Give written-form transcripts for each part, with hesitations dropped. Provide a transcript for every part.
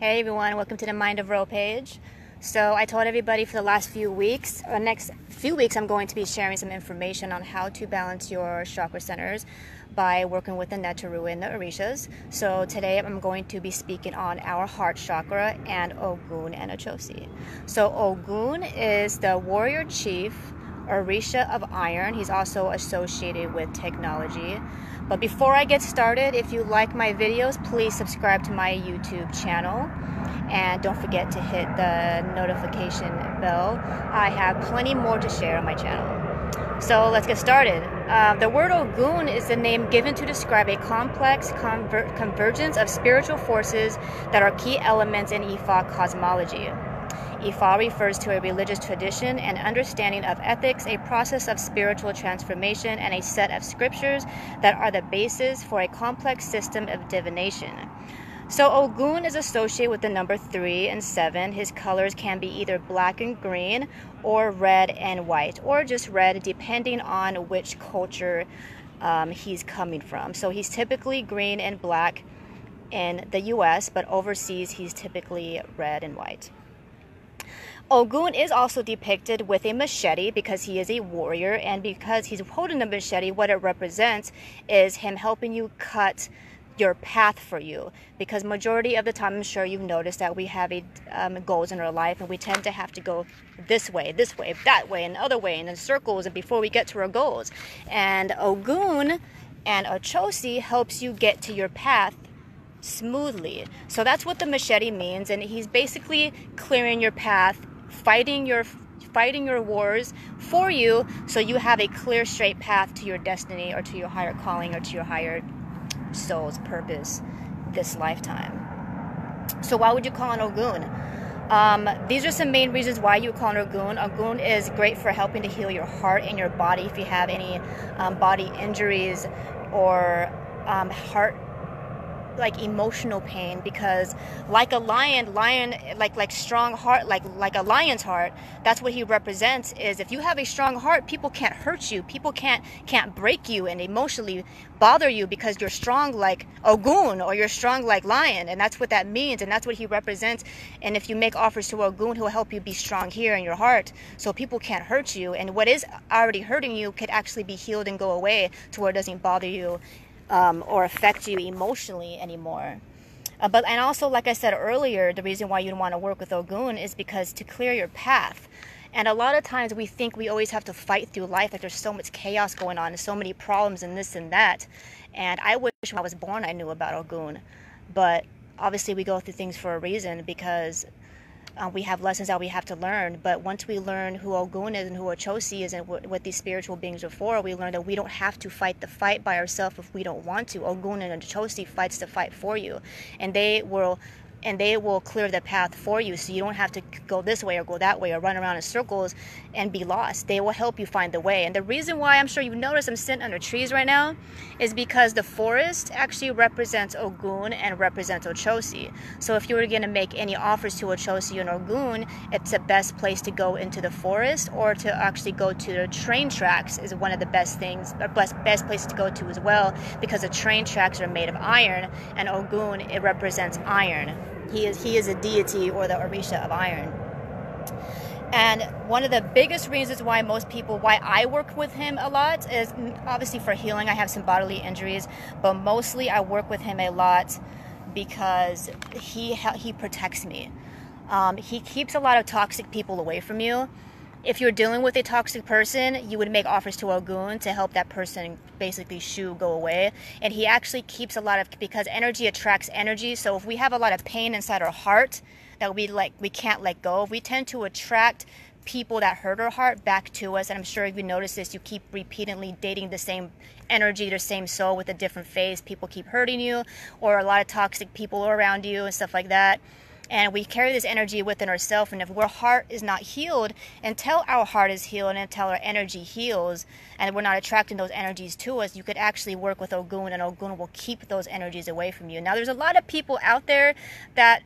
Hey everyone, welcome to the Mind of Ro page. So I told everybody for the last few weeks, or next few weeks, I'm going to be sharing some information on how to balance your chakra centers by working with the Netaru and the Orishas. So today I'm going to be speaking on our heart chakra and Ogun and Ochosi. So Ogun is the warrior chief Orisha of iron. He's also associated with technology. But before I get started, if you like my videos, please subscribe to my YouTube channel. And don't forget to hit the notification bell. I have plenty more to share on my channel. So let's get started. The word Ogun is the name given to describe a complex convergence of spiritual forces that are key elements in Ifa cosmology. Ifa refers to a religious tradition and understanding of ethics, a process of spiritual transformation, and a set of scriptures that are the basis for a complex system of divination. So Ogun is associated with the number 3 and 7. His colors can be either black and green or red and white, or just red depending on which culture he's coming from. So he's typically green and black in the US, but overseas he's typically red and white. Ogun is also depicted with a machete because he is a warrior, and because he's holding the machete, what it represents is him helping you cut your path for you. Because majority of the time, I'm sure you've noticed that we have goals in our life, and we tend to have to go this way, that way, and the other way, and in circles, and before we get to our goals. And Ogun and Ochosi helps you get to your path smoothly. So that's what the machete means, and he's basically clearing your path, fighting your wars for you, so you have a clear, straight path to your destiny, or to your higher calling, or to your higher soul's purpose this lifetime. So why would you call on Ogun? These are some main reasons why you would call on Ogun. Ogun is great for helping to heal your heart and your body if you have any body injuries or heart, like emotional pain, because like a lion, like strong heart, like a lion's heart, that's what he represents. Is if you have a strong heart, people can't hurt you, people can't break you and emotionally bother you, because you're strong like Ogun, or you're strong like lion, and that's what that means, and that's what he represents. And if you make offers to Ogun, he'll help you be strong here in your heart, so people can't hurt you, and what is already hurting you could actually be healed and go away to where it doesn't bother you or affect you emotionally anymore. And also, like I said earlier, the reason why you want to work with Ogun is because to clear your path. And a lot of times we think we always have to fight through life, like there's so much chaos going on and so many problems and this and that. And I wish when I was born I knew about Ogun. But obviously we go through things for a reason, because we have lessons that we have to learn. But once we learn who Ogun is and who Ochosi is and what these spiritual beings are for, we learn that we don't have to fight the fight by ourselves if we don't want to. Ogun and Ochosi fights the fight for you, and they will clear the path for you, so you don't have to go this way or go that way or run around in circles and be lost. They will help you find the way. And the reason why I'm sure you've noticed I'm sitting under trees right now is because the forest actually represents Ogun and represents Ochosi. So if you were going to make any offers to Ochosi and Ogun, it's the best place to go into the forest, or to actually go to the train tracks is one of the best things, or best places to go to as well, because the train tracks are made of iron, and Ogun, it represents iron. He is a deity, or the Orisha of iron. And one of the biggest reasons why I work with him a lot is obviously for healing. I have some bodily injuries, but mostly I work with him a lot because he protects me. He keeps a lot of toxic people away from you. If you're dealing with a toxic person, you would make offers to Ogun to help that person basically go away. And he actually keeps because energy attracts energy. So if we have a lot of pain inside our heart that we can't let go of, we tend to attract people that hurt our heart back to us. And I'm sure if you notice this, you keep repeatedly dating the same energy, the same soul with a different face. People keep hurting you, or a lot of toxic people around you and stuff like that. And we carry this energy within ourselves, and if our heart is not healed, until our heart is healed and until our energy heals, and we're not attracting those energies to us, you could actually work with Ogun, and Ogun will keep those energies away from you. Now, there's a lot of people out there that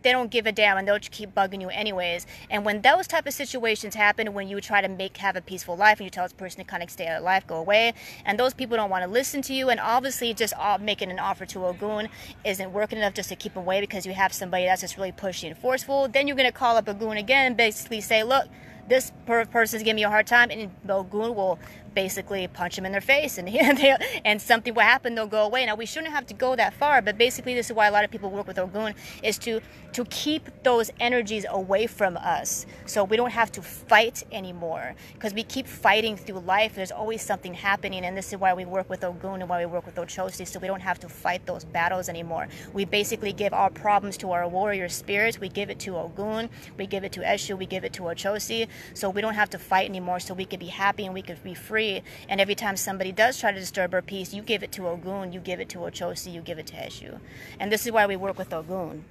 they don't give a damn, and they'll keep bugging you anyways. And when those type of situations happen, when you try to have a peaceful life and you tell this person to kind of stay out of life, go away, and those people don't want to listen to you, and obviously just making an offer to Ogun isn't working enough just to keep away because you have somebody that's just really pushy and forceful, then you're going to call up Ogun again and basically say, look, this person's giving me a hard time, and Ogun will basically punch them in their face, and something will happen, they'll go away. Now, we shouldn't have to go that far, but basically this is why a lot of people work with Ogun, is to keep those energies away from us so we don't have to fight anymore, because we keep fighting through life. There's always something happening, and this is why we work with Ogun and why we work with Ochosi, so we don't have to fight those battles anymore. We basically give our problems to our warrior spirits. We give it to Ogun, we give it to Eshu, we give it to Ochosi, so we don't have to fight anymore, so we could be happy and we could be free. And every time somebody does try to disturb our peace, you give it to Ogun, you give it to Ochosi, you give it to Eshu. And this is why we work with Ogun.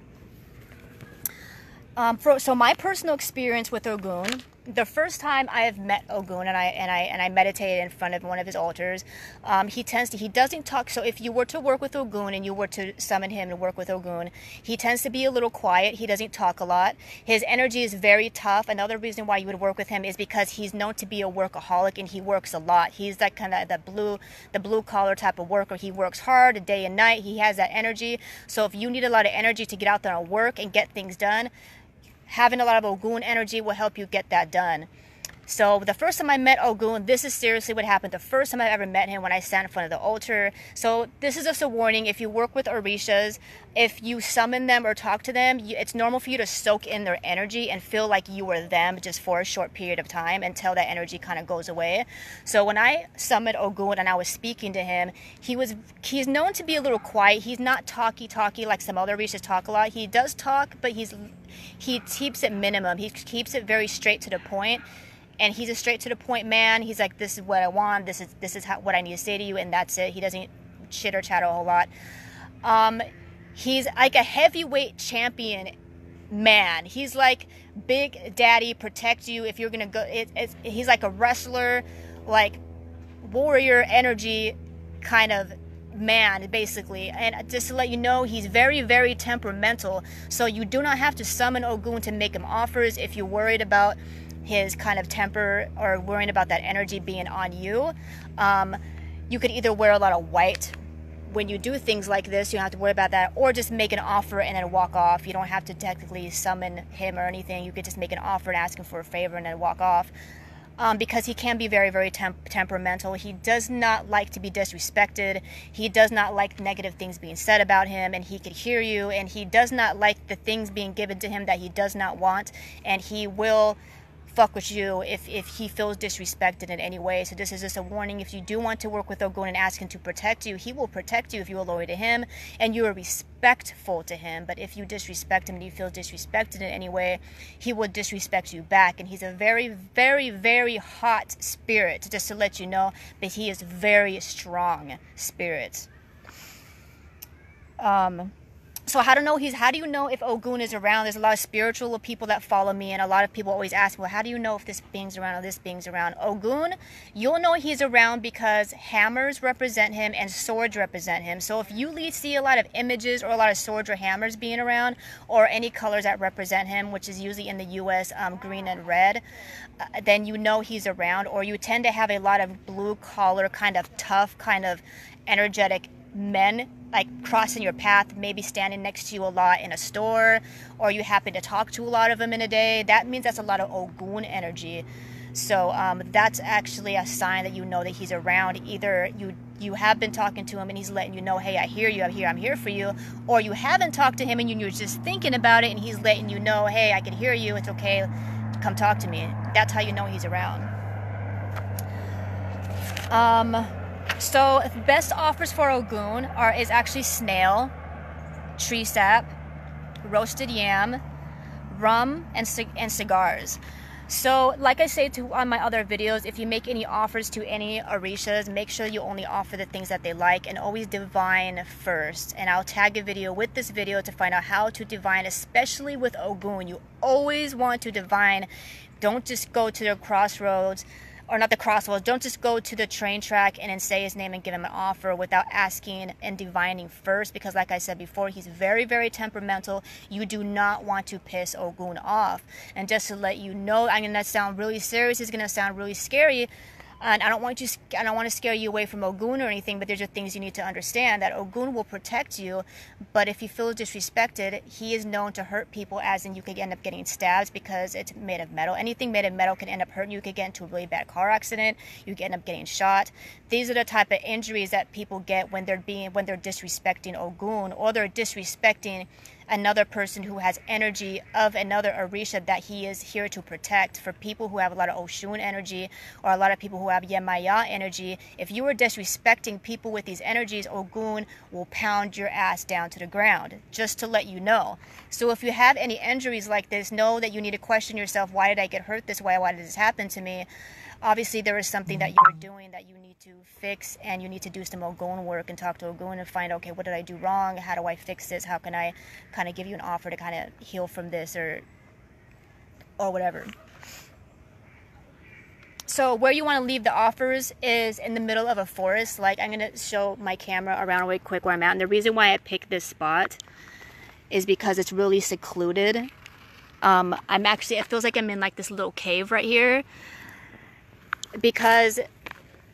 So my personal experience with Ogun, the first time I have met Ogun and I meditated in front of one of his altars, he doesn't talk. So if you were to work with Ogun and you were to summon him and work with Ogun, he tends to be a little quiet. He doesn't talk a lot. His energy is very tough. Another reason why you would work with him is because he's known to be a workaholic and he works a lot. He's that kind of the blue collar type of worker. He works hard day and night. He has that energy. So if you need a lot of energy to get out there and work and get things done, having a lot of Ogun energy will help you get that done. So the first time I met Ogun, this is seriously what happened. The first time I ever met him, when I sat in front of the altar. So this is just a warning. If you work with Orishas, if you summon them or talk to them, it's normal for you to soak in their energy and feel like you were them just for a short period of time until that energy kind of goes away. So when I summoned Ogun and I was speaking to him, he's known to be a little quiet. He's not talky like some other Orishas talk a lot. He does talk, but he keeps it minimum. He keeps it very straight to the point. And he's a straight to the point man. He's like, this is what I want. This is what I need to say to you, and that's it. He doesn't chitter chatter a whole lot. He's like a heavyweight champion man. He's like Big Daddy, protect you if you're gonna go. He's like a wrestler, like warrior energy kind of man, basically. And just to let you know, he's very, very temperamental. So you do not have to summon Ogun to make him offers if you're worried about his kind of temper or worrying about that energy being on you. You could either wear a lot of white when you do things like this. You don't have to worry about that, or just make an offer and then walk off. You don't have to technically summon him or anything. You could just make an offer and ask him for a favor and then walk off. Because he can be very, very temperamental. He does not like to be disrespected. He does not like negative things being said about him, and he could hear you, and he does not like the things being given to him that he does not want, and he will fuck with you if he feels disrespected in any way. So this is just a warning. If you do want to work with Ogun and ask him to protect you, he will protect you if you are loyal to him and you are respectful to him. But if you disrespect him and you feel disrespected in any way, he will disrespect you back. And he's a very, very, very hot spirit, just to let you know, but he is very strong spirit. So how do you know if Ogun is around? There's a lot of spiritual people that follow me, and a lot of people always ask, well, how do you know if this being's around or this being's around? Ogun, you'll know he's around because hammers represent him and swords represent him. So if you see a lot of images or a lot of swords or hammers being around, or any colors that represent him, which is usually in the US green and red, then you know he's around. Or you tend to have a lot of blue collar, kind of tough, kind of energetic men like crossing your path, maybe standing next to you a lot in a store, or you happen to talk to a lot of them in a day. That means that's a lot of Ogun energy. So that's actually a sign that you know that he's around. Either you have been talking to him and he's letting you know, hey, I hear you, I'm here for you, or you haven't talked to him and you're just thinking about it and he's letting you know, hey, I can hear you, it's okay, come talk to me. That's how you know he's around. So best offers for Ogun is actually snail, tree sap, roasted yam, rum, and cigars. So like I say on my other videos, if you make any offers to any Orishas, make sure you only offer the things that they like, and always divine first. And I'll tag a video with this video to find out how to divine, especially with Ogun. You always want to divine. Don't just go to the crossroads or not the crossroads, don't just go to the train track and then say his name and give him an offer without asking and divining first, because like I said before, he's very, very temperamental. You do not want to piss Ogun off. And just to let you know, I'm going to sound really serious, it's going to sound really scary, and I don't want to scare you away from Ogun or anything, but there's just things you need to understand, that Ogun will protect you, but if you feel disrespected, he is known to hurt people, as in you could end up getting stabbed because it's made of metal. Anything made of metal can end up hurting you. You could get into a really bad car accident. You could end up getting shot. These are the type of injuries that people get when they're disrespecting Ogun, or they're disrespecting another person who has energy of another Orisha that he is here to protect. For people who have a lot of Oshun energy, or a lot of people who have Yemaya energy, if you are disrespecting people with these energies, Ogun will pound your ass down to the ground, just to let you know. So if you have any injuries like this, know that you need to question yourself, why did I get hurt this way? Why did this happen to me? Obviously there is something that you're doing that you need to fix, and you need to do some Ogun work and talk to Ogun and find, okay, what did I do wrong? How do I fix this? How can I kind of give you an offer to kind of heal from this, or whatever. So where you want to leave the offers is in the middle of a forest. Like, I'm going to show my camera around really quick where I'm at. And the reason why I picked this spot is because it's really secluded. It feels like I'm in like this little cave right here, because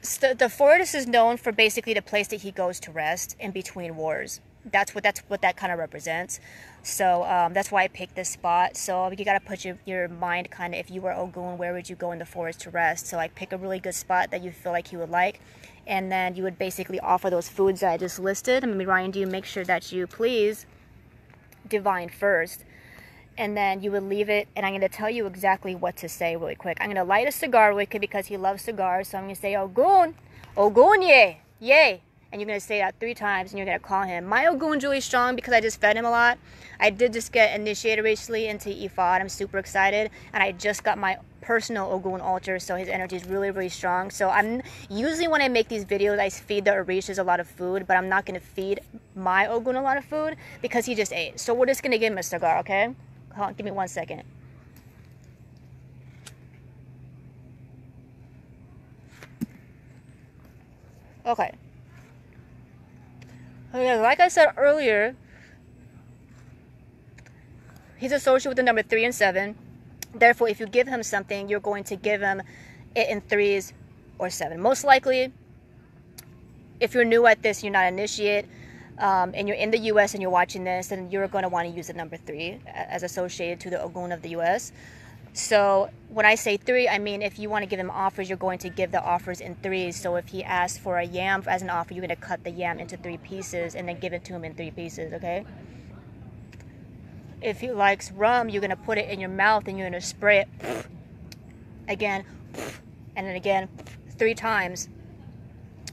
the forest is known for basically the place that he goes to rest in between wars. That's what that kind of represents. So that's why I picked this spot. So you got to put your mind kind of, if you were Ogun, where would you go in the forest to rest? So I pick a really good spot that you feel like he would like, and then you would basically offer those foods that I just listed. I'm reminding you, make sure that you please divine first, and then you would leave it, and I'm going to tell you exactly what to say really quick. I'm going to light a cigar wick because he loves cigars, so I'm going to say, Ogun, Ogun, yay, yay. And you're going to say that 3 times, and you're going to call him. My Ogun's really strong because I just fed him a lot. I did just get initiated recently into Ifat. I'm super excited. And I just got my personal Ogun altar, so his energy is really, really strong. So I'm usually, when I make these videos, I feed the Orishas a lot of food, but I'm not going to feed my Ogun a lot of food because he just ate. So we're just going to give him a cigar, okay? Hold on, give me 1 second. Okay. Okay, like I said earlier, he's associated with the number 3 and 7. Therefore, if you give him something, you're going to give him it in 3s or 7. Most likely, if you're new at this, you're not initiate, and you're in the U.S. and you're watching this, then you're going to want to use the number 3 as associated to the Ogun of the U.S. So when I say 3, I mean if you want to give him offers, you're going to give the offers in 3s. So if he asks for a yam as an offer, you're going to cut the yam into 3 pieces and then give it to him in 3 pieces, okay? If he likes rum, you're going to put it in your mouth and you're going to spray it again, and then again 3 times,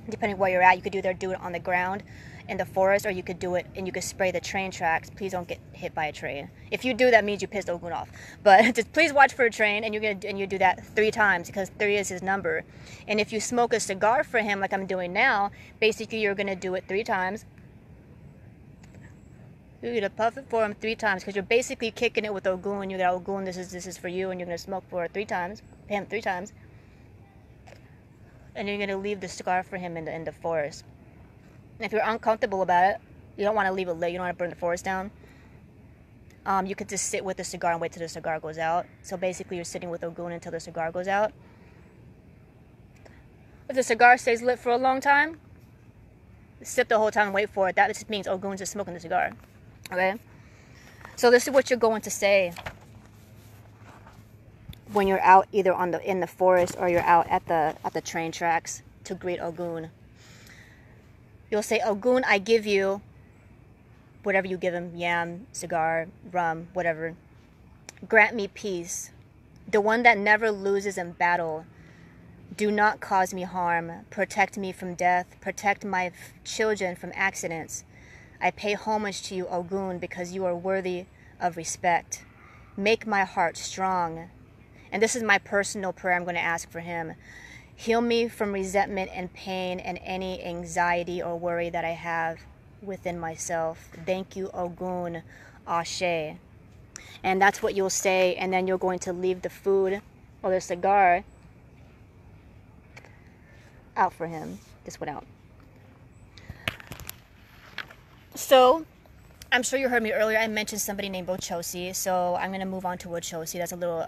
depending where you're at. You could do it on the ground in the forest, or you could do it and you could spray the train tracks. Please don't get hit by a train. If you do, that means you pissed Ogun off. But just please watch for a train, and you do that 3 times because 3 is his number. And if you smoke a cigar for him, like I'm doing now, basically you're gonna do it 3 times. You're gonna puff it for him 3 times because you're basically kicking it with Ogun. You got Ogun, this is for you, and you're gonna smoke for 3 times, him 3 times, and you're gonna leave the cigar for him in the forest. If you're uncomfortable about it, you don't want to leave it lit, you don't want to burn the forest down, you could just sit with the cigar and wait till the cigar goes out. So basically you're sitting with Ogun until the cigar goes out. If the cigar stays lit for a long time, sip the whole time and wait for it. That just means Ogun's just smoking the cigar, okay? So this is what you're going to say when you're out either in the forest, or you're out at the train tracks to greet Ogun. You'll say, Ogun, I give you whatever you give him, yam, cigar, rum, whatever. Grant me peace, the one that never loses in battle. Do not cause me harm. Protect me from death. Protect my children from accidents. I pay homage to you, Ogun, because you are worthy of respect. Make my heart strong. And this is my personal prayer I'm going to ask for him. Heal me from resentment and pain and any anxiety or worry that I have within myself. Thank you, Ogun, Ashe. And that's what you'll say, and then you're going to leave the food or the cigar out for him. This went out. So I'm sure you heard me earlier. I mentioned somebody named Ochosi, so I'm going to move on to Ochosi. That's a little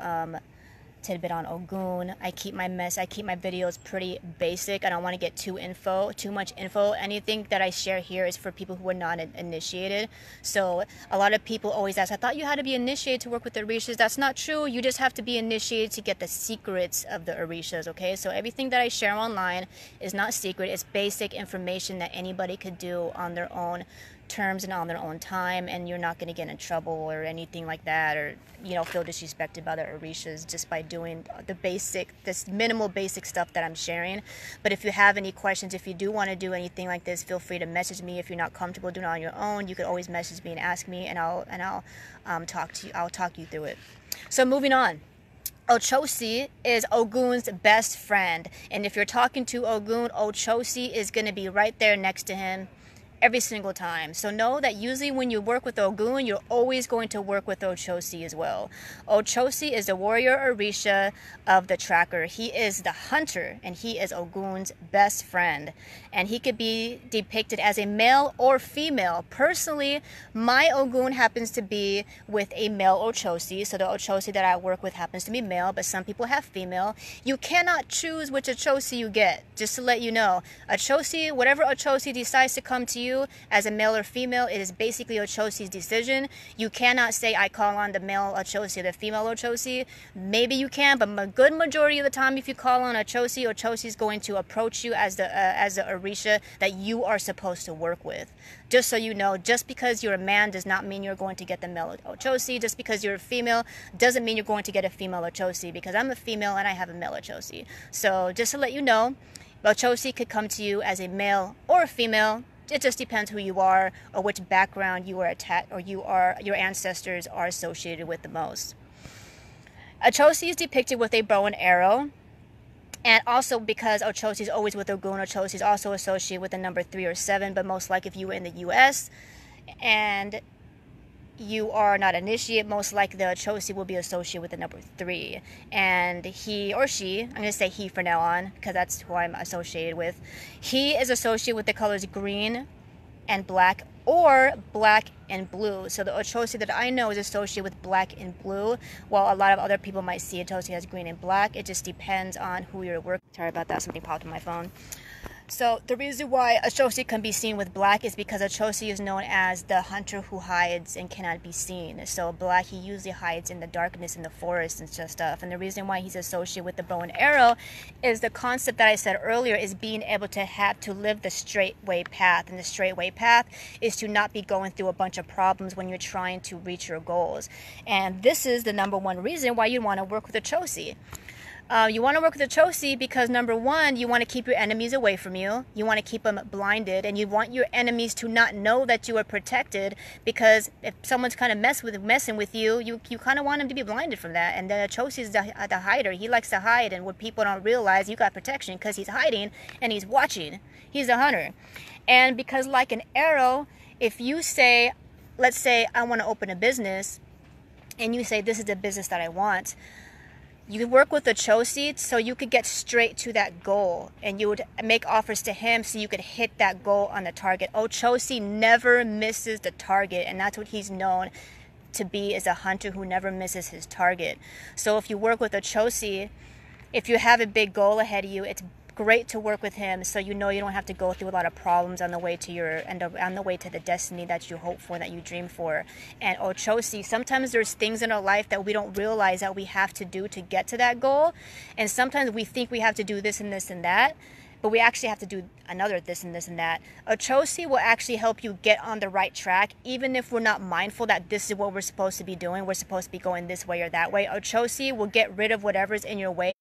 tidbit on Ogun. I keep my videos pretty basic. I don't want to get too much info. Anything that I share here is for people who are not initiated. So a lot of people always ask, I thought you had to be initiated to work with the Orishas. That's not true. You just have to be initiated to get the secrets of the Orishas, okay? So everything that I share online is not secret. It's basic information that anybody could do on their own terms and on their own time, and you're not going to get in trouble or anything like that, or feel disrespected by the Orishas just by doing this minimal basic stuff that I'm sharing. But if you have any questions, if you do want to do anything like this, feel free to message me. If you're not comfortable doing it on your own, you could always message me and ask me, and I'll talk to you. I'll talk you through it. So moving on. Ochosi is Ogun's best friend, and if you're talking to Ogun, Ochosi is going to be right there next to him every single time. So know that usually when you work with Ogun, you're always going to work with Ochosi as well. Ochosi is the warrior Orisha of the tracker. He is the hunter, and he is Ogun's best friend. And he could be depicted as a male or female. Personally, my Ogun happens to be with a male Ochosi. So the Ochosi that I work with happens to be male, but some people have female. You cannot choose which Ochosi you get, just to let you know. Ochosi, whatever Ochosi decides to come to you as a male or female, it is basically Ochosi's decision. You cannot say, I call on the male Ochosi or the female Ochosi. Maybe you can, but a good majority of the time, if you call on Ochosi, Ochosi is going to approach you as the Orisha that you are supposed to work with. Just so you know, just because you're a man does not mean you're going to get the male Ochosi. Just because you're a female doesn't mean you're going to get a female Ochosi, because I'm a female and I have a male Ochosi. So just to let you know, Ochosi could come to you as a male or a female. It just depends who you are or which background you are attached or your ancestors are associated with the most. Ochosi is depicted with a bow and arrow. And also, because Ochosi is always with Ogun, Ochosi is also associated with the number 3 or 7. But most likely, if you were in the U.S. and you are not initiated, most likely the Ochosi will be associated with the number 3. And he or she, I'm going to say he from now on, because that's who I'm associated with. He is associated with the colors green and black, or black and blue. So the Ochosi that I know is associated with black and blue, while a lot of other people might see Ochosi as green and black. It just depends on who you're working. Sorry about that, something popped on my phone. So the reason why Ochosi can be seen with black is because Ochosi is known as the hunter who hides and cannot be seen. So black, he usually hides in the darkness in the forest and stuff. And the reason why he's associated with the bow and arrow is the concept that I said earlier, is being able to live the straight way path. And the straight way path is to not be going through a bunch of problems when you're trying to reach your goals. And this is the number one reason why you want to work with Ochosi. You want to work with Ochosi because, number one, you want to keep your enemies away from you. You want to keep them blinded, and you want your enemies to not know that you are protected, because if someone's kind of messing with you, you kind of want them to be blinded from that. And then Ochosi is the hider. He likes to hide, and what people don't realize, you got protection because he's hiding and he's watching. He's a hunter. And because, like an arrow, if you say, let's say I want to open a business, and you say, this is the business that I want, you work with Ochosi so you could get straight to that goal, and you would make offers to him so you could hit that goal on the target. Ochosi never misses the target, and that's what he's known to be, is a hunter who never misses his target. So if you work with Ochosi, if you have a big goal ahead of you, it's great to work with him, so you know you don't have to go through a lot of problems on the way to on the way to the destiny that you hope for, that you dream for. And Ochosi, sometimes there's things in our life that we don't realize that we have to do to get to that goal, and sometimes we think we have to do this and this and that, but we actually have to do another this and this and that. Ochosi will actually help you get on the right track, even if we're not mindful that this is what we're supposed to be doing. We're supposed to be going this way or that way. Ochosi will get rid of whatever's in your way,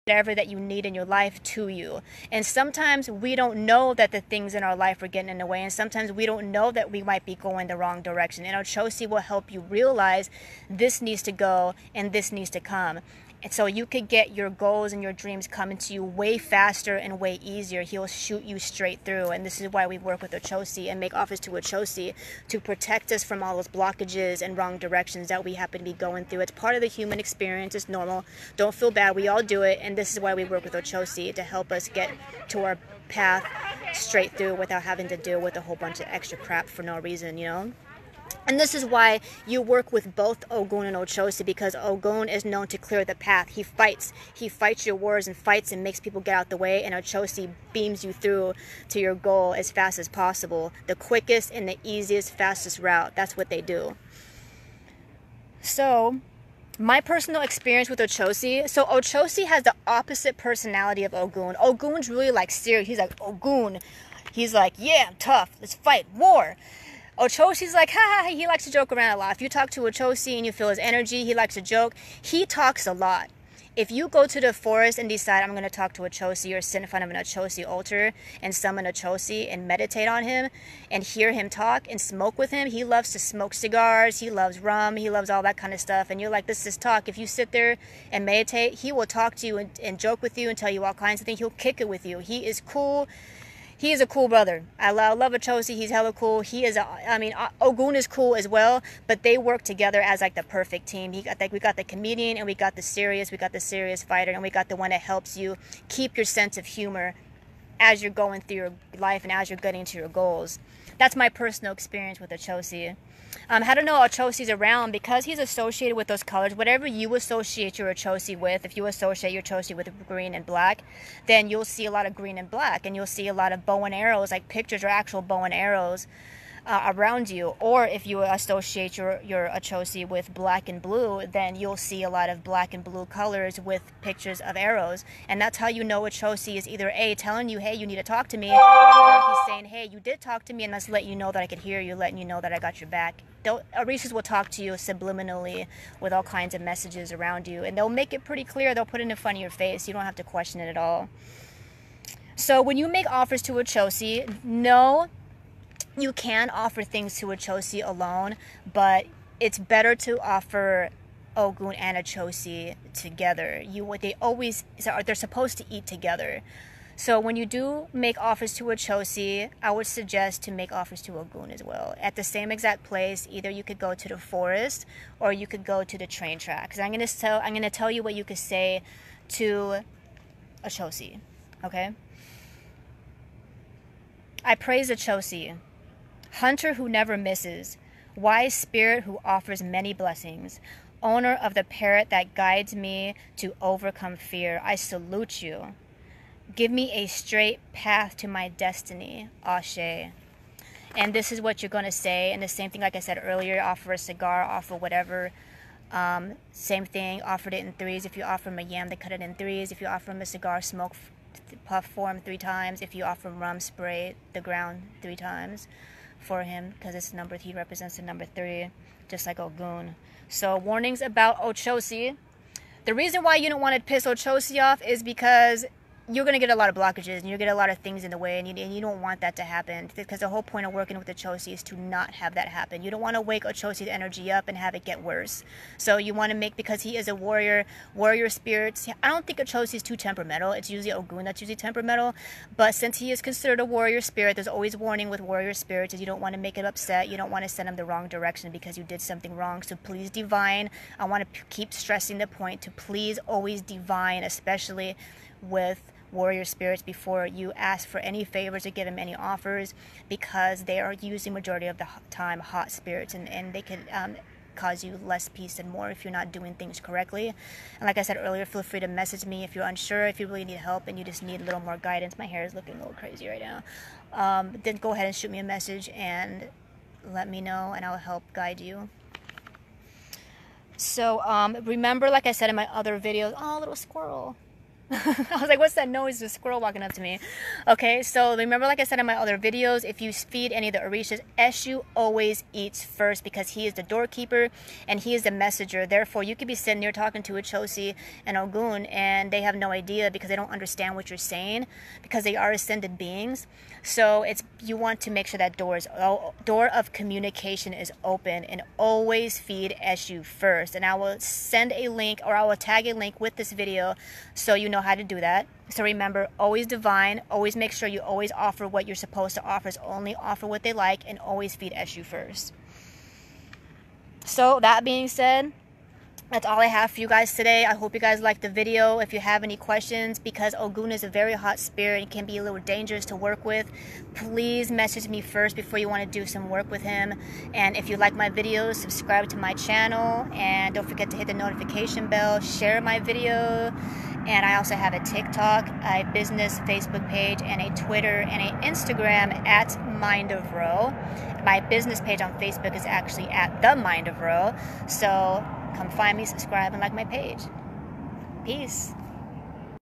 whatever that you need in your life, to you. And sometimes we don't know that the things in our life are getting in the way, and sometimes we don't know that we might be going the wrong direction. And Ochosi will help you realize this needs to go and this needs to come. And so you could get your goals and your dreams coming to you way faster and way easier. He'll shoot you straight through. And this is why we work with Ochosi and make offers to Ochosi, to protect us from all those blockages and wrong directions that we happen to be going through. It's part of the human experience. It's normal. Don't feel bad. We all do it. And this is why we work with Ochosi, to help us get to our path straight through without having to deal with a whole bunch of extra crap for no reason, you know? And this is why you work with both Ogun and Ochosi, because Ogun is known to clear the path. He fights your wars and fights and makes people get out the way, and Ochosi beams you through to your goal as fast as possible. The quickest and the easiest, fastest route. That's what they do. So, my personal experience with Ochosi, so Ochosi has the opposite personality of Ogun. Ogun's really like serious. He's like, Ogun. He's like, yeah, I'm tough. Let's fight. War. Ochosi's like, ha ha, he likes to joke around a lot. If you talk to Ochosi and you feel his energy, he likes to joke. He talks a lot. If you go to the forest and decide, I'm going to talk to Ochosi, or sit in front of an Ochosi altar and summon Ochosi and meditate on him and hear him talk and smoke with him, he loves to smoke cigars, he loves rum, he loves all that kind of stuff. And you're like, this is talk. If you sit there and meditate, he will talk to you and joke with you and tell you all kinds of things. He'll kick it with you. He is cool. He is a cool brother. I love Ochosi. He's hella cool. Ogun is cool as well, but they work together as like the perfect team. We got the comedian, and we got the serious fighter, and we got the one that helps you keep your sense of humor as you're going through your life and as you're getting to your goals. That's my personal experience with Ochosi. How to know Ochosi's around, because he's associated with those colors. Whatever you associate your Ochosi with, if you associate your Ochosi with green and black, then you'll see a lot of green and black, and you'll see a lot of bow and arrows, like pictures or actual bow and arrows around you. Or if you associate your Ochosi with black and blue, then you'll see a lot of black and blue colors with pictures of arrows. And that's how you know Ochosi is either A, telling you, hey, you need to talk to me, or he's saying, hey, you did talk to me, and that's letting you know that I could hear you, letting you know that I got your back. Orishas will talk to you subliminally with all kinds of messages around you, and they'll make it pretty clear. They'll put it in front of your face. You don't have to question it at all. So when you make offers to Ochosi, no, you can offer things to Ochosi alone, but it's better to offer Ogun and Ochosi together. They're supposed to eat together. So when you do make offers to Ochosi, I would suggest to make offers to Ogun as well. At the same exact place, either you could go to the forest or you could go to the train tracks. I'm gonna tell you what you could say to Ochosi. Okay? I praise Ochosi, hunter who never misses, wise spirit who offers many blessings, owner of the parrot that guides me to overcome fear. I salute you. Give me a straight path to my destiny, Ashe. And this is what you're going to say. And the same thing, like I said earlier, offer a cigar, offer whatever. Same thing, offered it in threes. If you offer him a yam, they cut it in threes. If you offer him a cigar, smoke puff for him 3 times. If you offer him rum, spray the ground 3 times for him, because it's number, he represents the number 3, just like Ogun. So warnings about Ochosi. The reason why you don't want to piss Ochosi off is because you're going to get a lot of blockages, and you'll get a lot of things in the way, and you don't want that to happen, because the whole point of working with Ochosi is to not have that happen. You don't want to wake Ochosi's energy up and have it get worse. So you want to make, because he is a warrior spirits. I don't think Ochosi is too temperamental. It's usually Ogun that's usually temperamental, but since he is considered a warrior spirit, there's always warning with warrior spirits, is you don't want to make it upset. You don't want to send him the wrong direction because you did something wrong. So please divine. I want to keep stressing the point to please always divine, especially with warrior spirits, before you ask for any favors or give them any offers, because they are usually majority of the time hot spirits, and they can cause you less peace and more if you're not doing things correctly. And like I said earlier, feel free to message me if you're unsure, if you really need help and you just need a little more guidance. My hair is looking a little crazy right now. Then go ahead and shoot me a message and let me know, and I'll help guide you. So remember, like I said in my other videos, oh, little squirrel. I was like, what's that noise? There's a squirrel walking up to me. Okay, so remember, like I said in my other videos, if you feed any of the Orishas, Eshu always eats first because he is the doorkeeper and he is the messenger. Therefore, you could be sitting there talking to Ochosi and Ogun and they have no idea because they don't understand what you're saying because they are ascended beings. So you want to make sure that door of communication is open, and always feed Eshu first. And I will send a link, or I will tag a link with this video so you know how to do that. So remember, always divine, always make sure you always offer what you're supposed to offer, is only offer what they like, and always feed Eshu first. So that being said, that's all I have for you guys today. I hope you guys liked the video. If you have any questions, because Ogun is a very hot spirit and can be a little dangerous to work with, please message me first before you want to do some work with him. And if you like my videos, subscribe to my channel, and don't forget to hit the notification bell, share my video. And I also have a TikTok, a business Facebook page, and a Twitter and an Instagram at Mind of Ro. My business page on Facebook is actually at The Mind of Ro. So come find me, subscribe, and like my page. Peace.